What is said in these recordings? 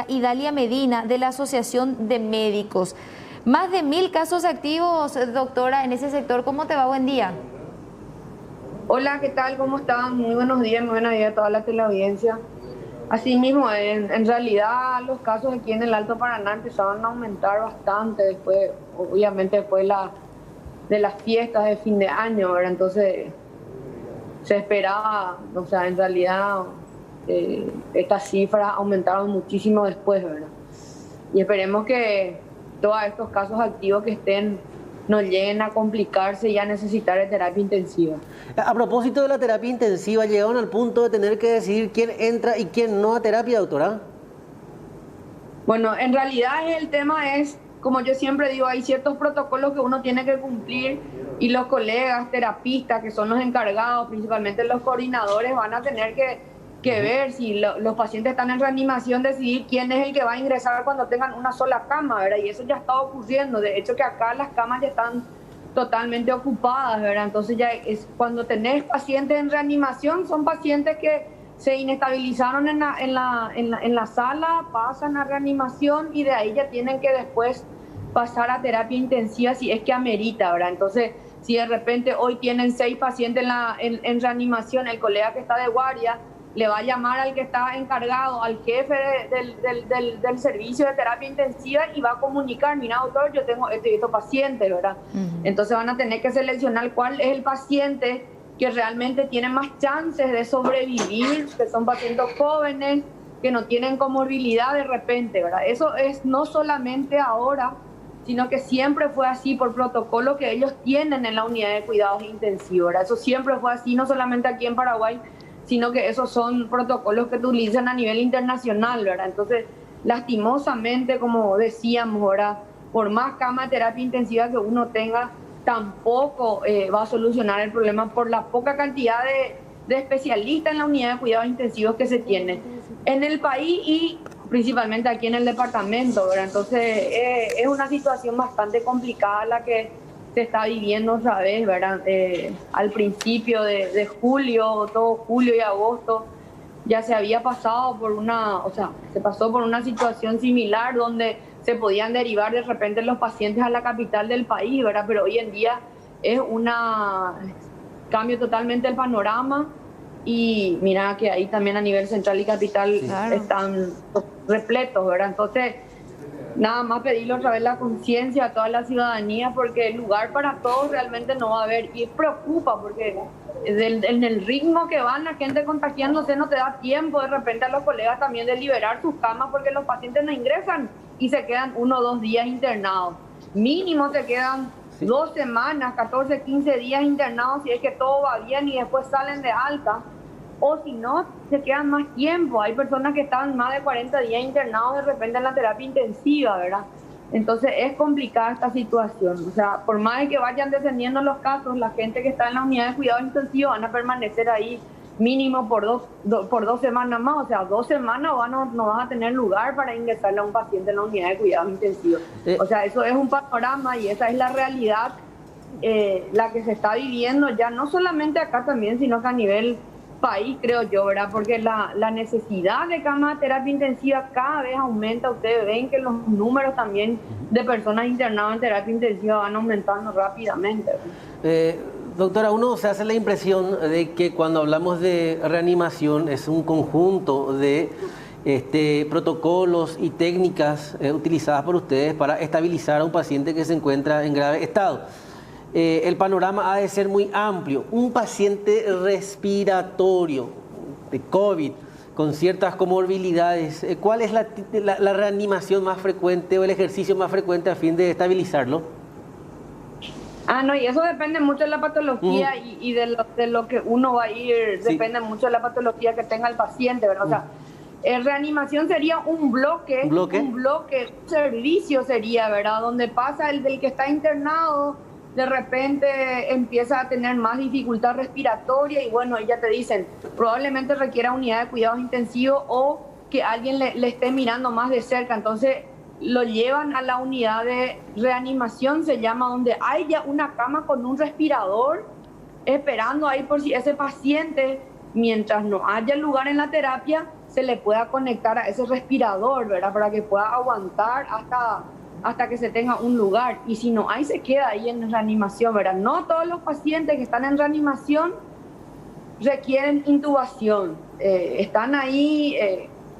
Y Dalia Medina, de la Asociación de Médicos. Más de 1000 casos activos, doctora, en ese sector. ¿Cómo te va? Buen día. Hola, ¿qué tal? ¿Cómo están? Muy buenos días a toda la teleaudiencia. Así mismo, en realidad los casos aquí en el Alto Paraná empezaron a aumentar bastante después, obviamente después de las fiestas de fin de año, ¿verdad? Entonces se esperaba, o sea, en realidad estas cifras aumentaron muchísimo después, ¿verdad? Y esperemos que todos estos casos activos que estén no lleguen a complicarse y a necesitar de terapia intensiva. A propósito de la terapia intensiva, ¿llegaron al punto de tener que decidir quién entra y quién no a terapia, doctora? Bueno, en realidad el tema es, como yo siempre digo, hay ciertos protocolos que uno tiene que cumplir y los colegas terapistas, que son los encargados, principalmente los coordinadores, van a tener que ver si los pacientes están en reanimación, decidir quién es el que va a ingresar cuando tengan una sola cama, ¿verdad? Y eso ya está ocurriendo. De hecho, que acá las camas ya están totalmente ocupadas, ¿verdad? Entonces ya es cuando tenés pacientes en reanimación, son pacientes que se inestabilizaron en la sala, pasan a reanimación y de ahí ya tienen que después pasar a terapia intensiva si es que amerita, ¿verdad? Entonces, si de repente hoy tienen 6 pacientes en reanimación, el colega que está de guardia le va a llamar al que está encargado, al jefe del servicio de terapia intensiva y va a comunicar, mira doctor, yo tengo estos pacientes, ¿verdad? Entonces van a tener que seleccionar cuál es el paciente que realmente tiene más chances de sobrevivir, que son pacientes jóvenes, que no tienen comorbilidad de repente, ¿verdad? Eso es no solamente ahora, sino que siempre fue así por protocolo que ellos tienen en la unidad de cuidados intensivos, ¿verdad? Eso siempre fue así, no solamente aquí en Paraguay, sino que esos son protocolos que utilizan a nivel internacional, ¿verdad? Entonces, lastimosamente, como decíamos, ¿verdad? Por más cama de terapia intensiva que uno tenga, tampoco va a solucionar el problema por la poca cantidad de especialistas en la unidad de cuidados intensivos que se tiene en el país y principalmente aquí en el departamento, ¿verdad? Entonces, es una situación bastante complicada la que se está viviendo otra vez, ¿verdad? Al principio de julio, todo julio y agosto, ya se había pasado se pasó por una situación similar donde se podían derivar de repente los pacientes a la capital del país, ¿verdad? Pero hoy en día es cambio totalmente el panorama y mira que ahí también a nivel central y capital están repletos, ¿verdad? Entonces, nada más pedirle otra vez la conciencia a toda la ciudadanía porque el lugar para todos realmente no va a haber y preocupa porque en el ritmo que van la gente contagiándose no te da tiempo de repente a los colegas también de liberar sus camas porque los pacientes no ingresan y se quedan 1 o 2 días internados. Mínimo se quedan 2 semanas, 14, 15 días internados si es que todo va bien y después salen de alta. O si no, se quedan más tiempo. Hay personas que están más de 40 días internados de repente en la terapia intensiva, ¿verdad? Entonces es complicada esta situación. O sea, por más de que vayan descendiendo los casos, la gente que está en la unidad de cuidados intensivos van a permanecer ahí mínimo por dos semanas más. O sea, 2 semanas no vas a tener lugar para ingresarle a un paciente en la unidad de cuidados intensivos. O sea, eso es un panorama y esa es la realidad la que se está viviendo ya no solamente acá también, sino que a nivel país, creo yo, ¿verdad? Porque la necesidad de camas de terapia intensiva cada vez aumenta. Ustedes ven que los números también de personas internadas en terapia intensiva van aumentando rápidamente. Doctora, uno se hace la impresión de que cuando hablamos de reanimación es un conjunto de protocolos y técnicas utilizadas por ustedes para estabilizar a un paciente que se encuentra en grave estado. El panorama ha de ser muy amplio. Un paciente respiratorio de COVID con ciertas comorbilidades, ¿cuál es la reanimación más frecuente o el ejercicio más frecuente a fin de estabilizarlo? No, y eso depende mucho de la patología y de lo que uno va a ir, depende mucho de la patología que tenga el paciente, ¿verdad? O sea, reanimación sería un bloque, un servicio sería, ¿verdad? Donde pasa el del que está internado, de repente empieza a tener más dificultad respiratoria y bueno, ya te dicen, probablemente requiera unidad de cuidados intensivos o que alguien le esté mirando más de cerca. Entonces lo llevan a la unidad de reanimación, se llama, donde hay ya una cama con un respirador esperando ahí por si ese paciente, mientras no haya lugar en la terapia, se le pueda conectar a ese respirador, ¿verdad? Para que pueda aguantar hasta que se tenga un lugar. Y si no hay, se queda ahí en reanimación, ¿verdad? No todos los pacientes que están en reanimación requieren intubación. Están ahí,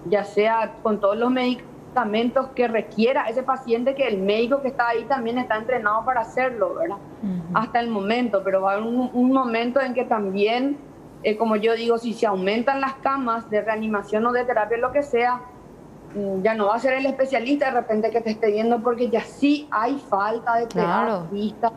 ya sea con todos los medicamentos que requiera ese paciente, que el médico que está ahí también está entrenado para hacerlo, ¿verdad? Hasta el momento, pero va a haber un momento en que también, como yo digo, si se aumentan las camas de reanimación o de terapia, lo que sea, ya no va a ser el especialista de repente que te esté viendo, porque ya sí hay falta de terapistas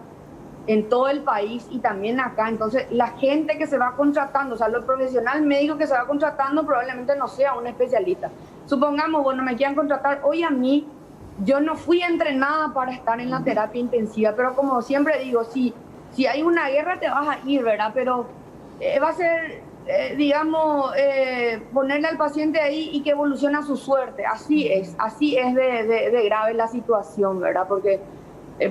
en todo el país y también acá. Entonces, la gente que se va contratando, o sea, los profesional médico que se va contratando probablemente no sea un especialista. Supongamos, bueno, me quieran contratar hoy a mí, yo no fui entrenada para estar en la terapia intensiva, pero como siempre digo, si hay una guerra te vas a ir, ¿verdad? Pero va a ser, ponerle al paciente ahí y que evolucione a su suerte. Así es de grave la situación, ¿verdad? Porque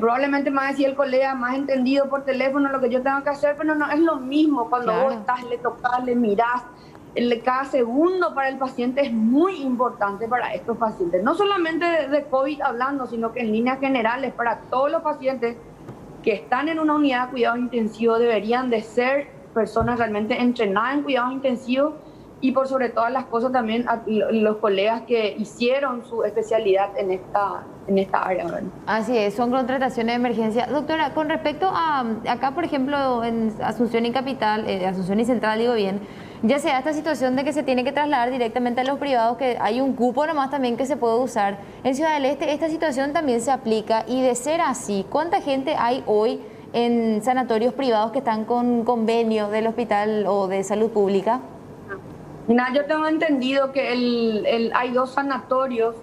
probablemente me va a decir el colega más entendido por teléfono lo que yo tengo que hacer, pero no es lo mismo cuando vos estás, le tocas, le mirás. Cada segundo para el paciente es muy importante para estos pacientes, no solamente de COVID hablando, sino que en líneas generales para todos los pacientes que están en una unidad de cuidados intensivos deberían de ser personas realmente entrenadas en cuidados intensivos, y por sobre todas las cosas también a los colegas que hicieron su especialidad en esta área, ¿verdad? Así es, son contrataciones de emergencia. Doctora, con respecto a acá, por ejemplo, en Asunción y Capital, Asunción y Central, digo bien, ya se da esta situación de que se tiene que trasladar directamente a los privados, que hay un cupo nomás también que se puede usar. En Ciudad del Este esta situación también se aplica, y de ser así, ¿cuánta gente hay hoy en sanatorios privados que están con convenio del hospital o de salud pública? Mira, yo tengo entendido que hay 2 sanatorios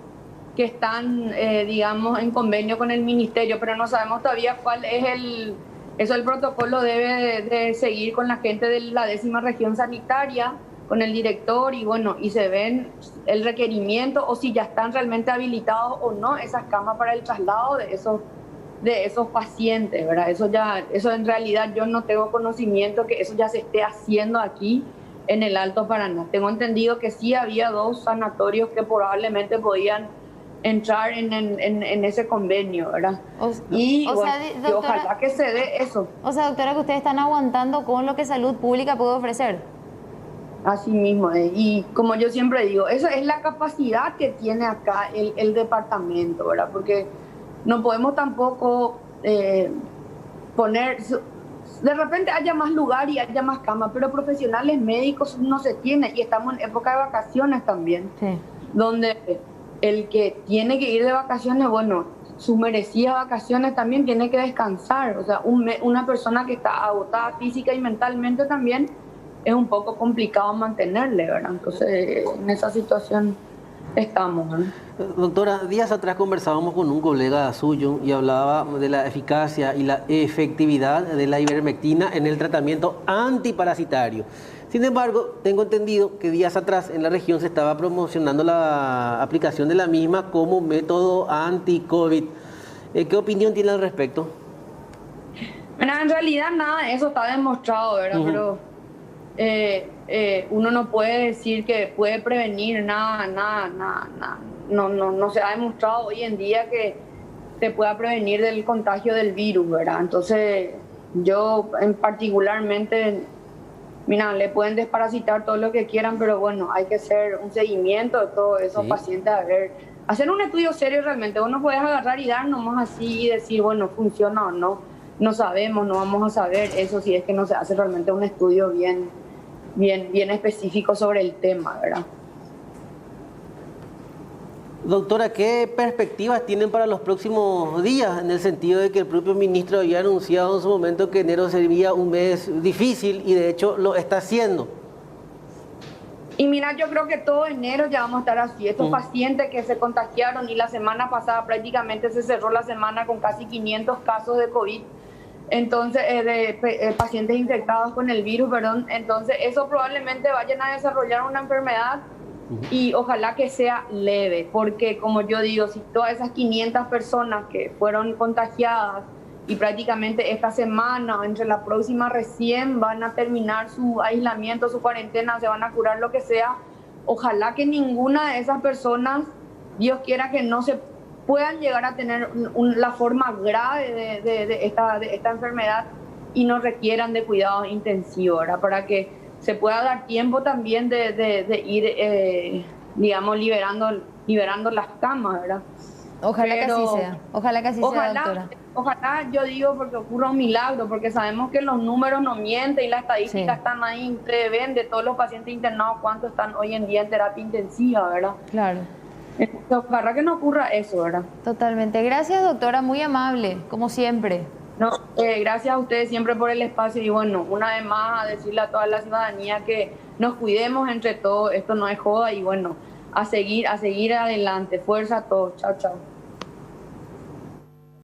que están, digamos, en convenio con el ministerio, pero no sabemos todavía cuál es el protocolo debe de seguir con la gente de la 10ª región sanitaria, con el director, y bueno, y se ven el requerimiento o si ya están realmente habilitados o no esas camas para el traslado de esos pacientes, ¿verdad? Eso en realidad yo no tengo conocimiento que eso ya se esté haciendo aquí en el Alto Paraná. Tengo entendido que sí había 2 sanatorios que probablemente podían entrar en ese convenio, ¿verdad? Doctora, ojalá que se dé eso. O sea, doctora, que ustedes están aguantando con lo que salud pública puede ofrecer. Así mismo, y como yo siempre digo, esa es la capacidad que tiene acá el departamento, ¿verdad? Porque no podemos tampoco poner... De repente haya más lugar y haya más camas, pero profesionales médicos no se tiene, y estamos en época de vacaciones también, donde el que tiene que ir de vacaciones, bueno, sus merecidas vacaciones también tiene que descansar. O sea, una persona que está agotada física y mentalmente también es un poco complicado mantenerle, ¿verdad? Entonces, en esa situación estamos, ¿no? Doctora, días atrás conversábamos con un colega suyo y hablaba de la eficacia y la efectividad de la ivermectina en el tratamiento antiparasitario. Sin embargo, tengo entendido que días atrás en la región se estaba promocionando la aplicación de la misma como método anti-COVID. ¿Qué opinión tiene al respecto? Bueno, en realidad nada de eso está demostrado, ¿verdad? Pero uno no puede decir que puede prevenir nada. No se ha demostrado hoy en día que se pueda prevenir del contagio del virus, ¿verdad? Entonces, yo particularmente, mira, le pueden desparasitar todo lo que quieran, pero bueno, hay que hacer un seguimiento de todos esos pacientes, hacer un estudio serio realmente. Vos no podés agarrar y dar nomás así y decir, bueno, funciona o no. No sabemos, no vamos a saber eso si es que no se hace realmente un estudio bien específico sobre el tema, ¿verdad? Doctora, ¿qué perspectivas tienen para los próximos días? En el sentido de que el propio ministro había anunciado en su momento que enero sería un mes difícil y de hecho lo está haciendo. Y mira, yo creo que todo enero ya vamos a estar así. Estos pacientes que se contagiaron, y la semana pasada prácticamente se cerró la semana con casi 500 casos de COVID, entonces de pacientes infectados con el virus, perdón. Entonces eso probablemente vayan a desarrollar una enfermedad y ojalá que sea leve, porque como yo digo, si todas esas 500 personas que fueron contagiadas y prácticamente esta semana o entre la próxima recién van a terminar su aislamiento, su cuarentena, se van a curar, lo que sea, Ojalá que ninguna de esas personas, Dios quiera que no se puedan llegar a tener la forma grave de esta enfermedad y no requieran de cuidados intensivos, ¿verdad? Para que se pueda dar tiempo también de ir, digamos, liberando las camas, ¿verdad? Ojalá que así sea. Ojalá que así sea, doctora. Ojalá, yo digo, porque ocurra un milagro, porque sabemos que los números no mienten y las estadísticas están ahí. Ustedes ven de todos los pacientes internados cuántos están hoy en día en terapia intensiva, ¿verdad? Claro. Entonces, ojalá que no ocurra eso, ¿verdad? Totalmente. Gracias, doctora, muy amable, como siempre. No, gracias a ustedes siempre por el espacio y bueno, una vez más a decirle a toda la ciudadanía que nos cuidemos entre todos, esto no es joda y bueno, a seguir adelante. Fuerza a todos. Chao, chao.